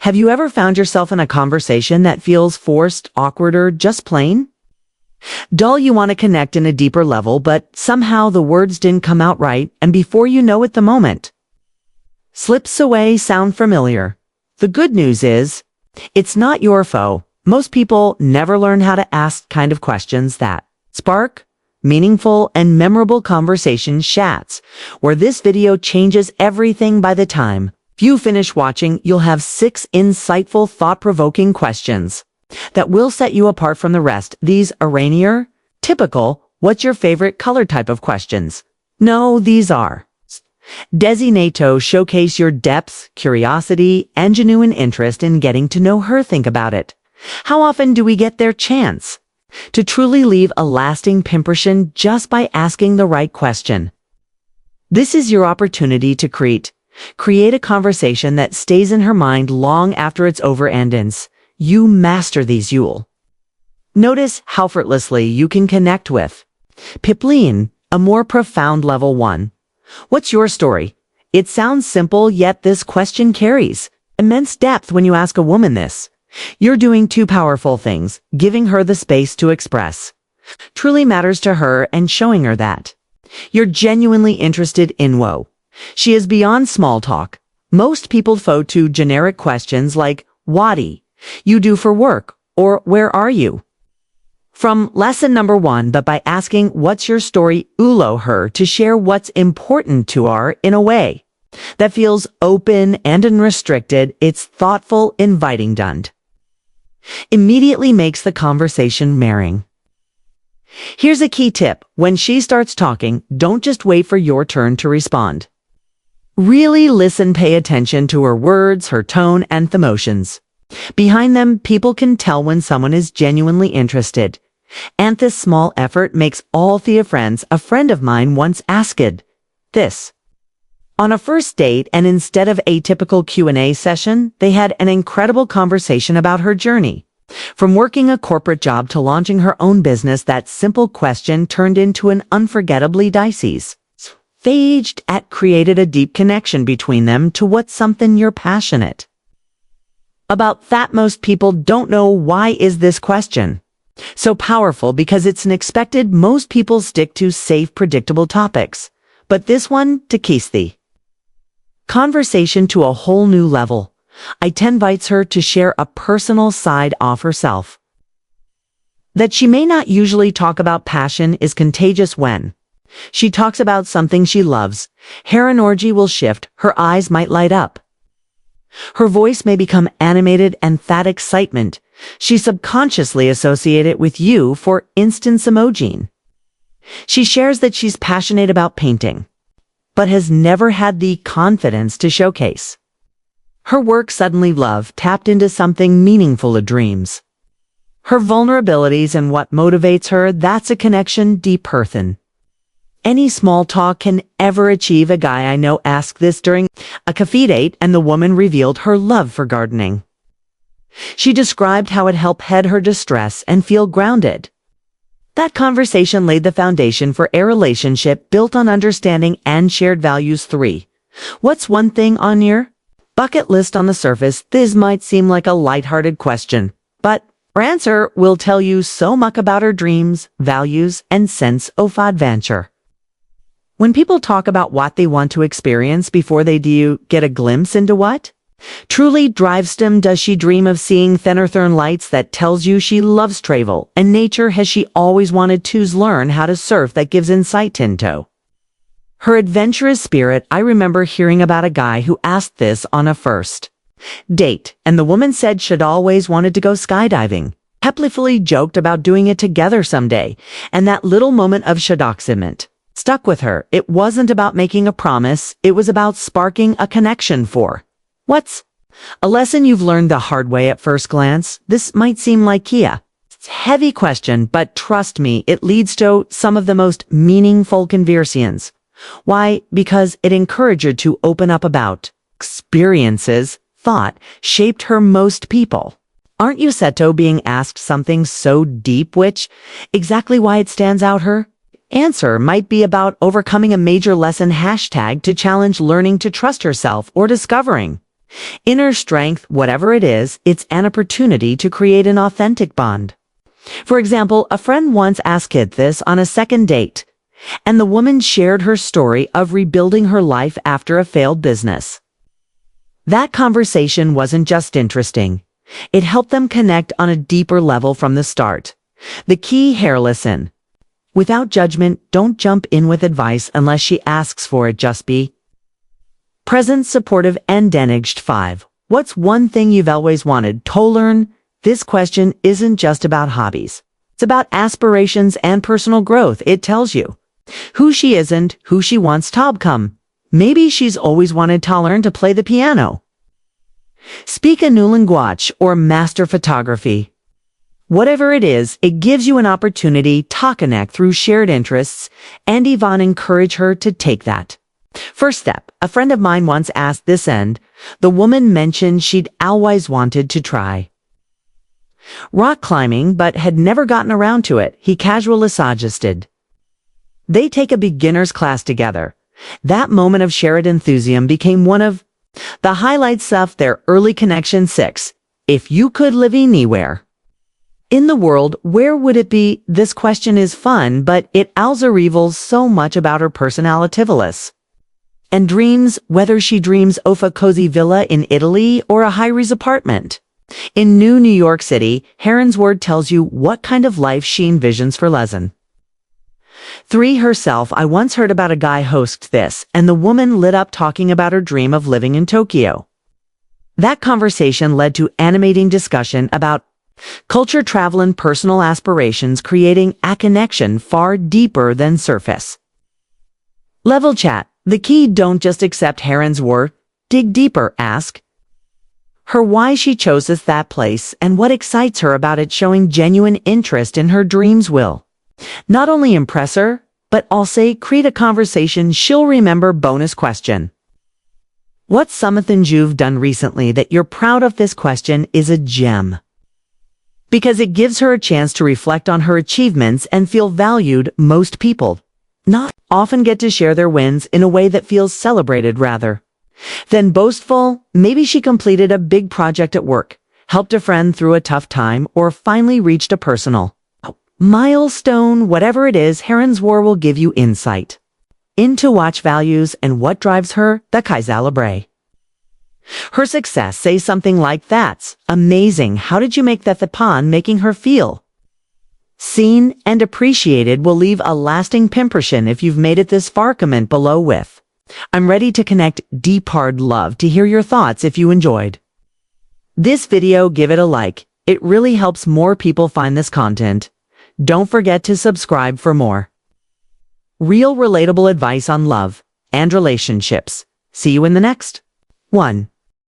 Have you ever found yourself in a conversation that feels forced, awkward, or just plain dull? You want to connect in a deeper level, but somehow the words didn't come out right, and before you know it, the moment slips away. Sound familiar? The good news is, it's not your foe. Most people never learn how to ask kind of questions that spark meaningful and memorable conversation chats, where this video changes everything. By the time you finish watching, you'll have 6 insightful, thought-provoking questions that will set you apart from the rest. These are rainier, typical, what's your favorite color type of questions. No, these are designato, showcase your depth, curiosity, and genuine interest in getting to know her. Think about it. How often do we get their chance to truly leave a lasting impression just by asking the right question? This is your opportunity to create a conversation that stays in her mind long after it's over and ends. You master these, you'll notice how effortlessly you can connect with Pipline, a more profound level 1. What's your story? It sounds simple, yet this question carries immense depth. When you ask a woman this, you're doing 2 powerful things: giving her the space to express truly matters to her and showing her that you're genuinely interested in what she is beyond small talk. Most people default to generic questions like what do you do for work or where are you from. Lesson number 1, but by asking what's your story, allow her to share what's important to her in a way that feels open and unrestricted. It's thoughtful, inviting, done immediately makes the conversation marrying. Here's a key tip. When she starts talking, don't just wait for your turn to respond. Really listen, pay attention to her words, her tone, and the emotions behind them. People can tell when someone is genuinely interested, and this small effort makes all the difference. A friend of mine once asked this on a first date, and instead of a typical Q&A session, they had an incredible conversation about her journey from working a corporate job to launching her own business. That simple question turned into an unforgettably dicey staged at created a deep connection between them to what's something you're passionate about. That most people don't know. Why is this question so powerful? Because it's unexpected. Most people stick to safe, predictable topics, but this one takes the conversation to a whole new level. It invites her to share a personal side of herself that she may not usually talk about. Passion is contagious. When she talks about something she loves, her energy will shift, her eyes might light up, her voice may become animated, and that excitement she subconsciously associated with you. For instance, emoji. She shares that she's passionate about painting, but has never had the confidence to showcase her work. Suddenly love tapped into something meaningful, of dreams, her vulnerabilities, and what motivates her. That's a connection deep person any small talk can ever achieve. A guy I know asked this during a cafe date, and the woman revealed her love for gardening. She described how it helped head her distress and feel grounded. That conversation laid the foundation for a relationship built on understanding and shared values. 3. What's one thing on your bucket list? On the surface, this might seem like a lighthearted question, but her answer will tell you so much about her dreams, values, and sense of adventure. When people talk about what they want to experience before they do, get a glimpse into what truly drives them. Does she dream of seeing northern lights? That tells you she loves travel and nature. Has she always wanted to learn how to surf? That gives insight into her adventurous spirit. I remember hearing about a guy who asked this on a first date, and the woman said she'd always wanted to go skydiving, playfully joked about doing it together someday, and that little moment of excitement stuck with her. It wasn't about making a promise, it was about sparking a connection. For what's a lesson you've learned the hard way at first glance? This might seem like a heavy question, but trust me, it leads to some of the most meaningful conversations. Why? Because it encouraged her to open up about experiences thought shaped her. Most people aren't used to being asked something so deep, which exactly why it stands out. Her answer might be about overcoming a major lesson #to challenge learning to trust herself or discovering Inner strength, whatever it is, it's an opportunity to create an authentic bond. For example, a friend once asked Kit this on a second date, and the woman shared her story of rebuilding her life after a failed business. That conversation wasn't just interesting. It helped them connect on a deeper level from the start. The key here: listen. Without judgment, don't jump in with advice unless she asks for it. Just be present, supportive, and engaged. 5. What's one thing you've always wanted to learn? This question isn't just about hobbies. It's about aspirations and personal growth. It tells you who she isn't, who she wants to become. Maybe she's always wanted to learn to play the piano, speak a new language, or master photography. Whatever it is, it gives you an opportunity to connect through shared interests, and Yvonne encouraged her to take that first step. A friend of mine once asked this, and the woman mentioned she'd always wanted to try rock climbing but had never gotten around to it. He casually suggested they take a beginner's class together. That moment of shared enthusiasm became one of the highlights of their early connection. 6. If you could live anywhere in the world, where would it be? This question is fun, but it also reveals so much about her personality and dreams, whether she dreams of a cozy villa in Italy or a high-rise apartment in New York City. Heron's word tells you what kind of life she envisions for Lezen. 3. Herself. I once heard about a guy host this, and the woman lit up talking about her dream of living in Tokyo. That conversation led to animating discussion about culture, travel, and personal aspirations, creating a connection far deeper than surface level chat. The key: don't just accept Heron's word, dig deeper, ask her why she chose that place and what excites her about it. Showing genuine interest in her dreams will not only impress her, but also create a conversation she'll remember. Bonus question: what's something you've done recently that you're proud of? This question is a gem, because it gives her a chance to reflect on her achievements and feel valued. Most people not often get to share their wins in a way that feels celebrated rather than boastful. Maybe she completed a big project at work, helped a friend through a tough time, or finally reached a personal milestone. Whatever it is, Heron's War will give you insight into watch values and what drives her to celebrate her success. Say something like, "That's amazing. How did you make that?" Upon making her feel seen and appreciated will leave a lasting impression. If you've made it this far, comment below with "I'm ready to connect deep." Hard love to hear your thoughts. If you enjoyed this video, give it a like. It really helps more people find this content. Don't forget to subscribe for more real relatable advice on love and relationships. See you in the next one.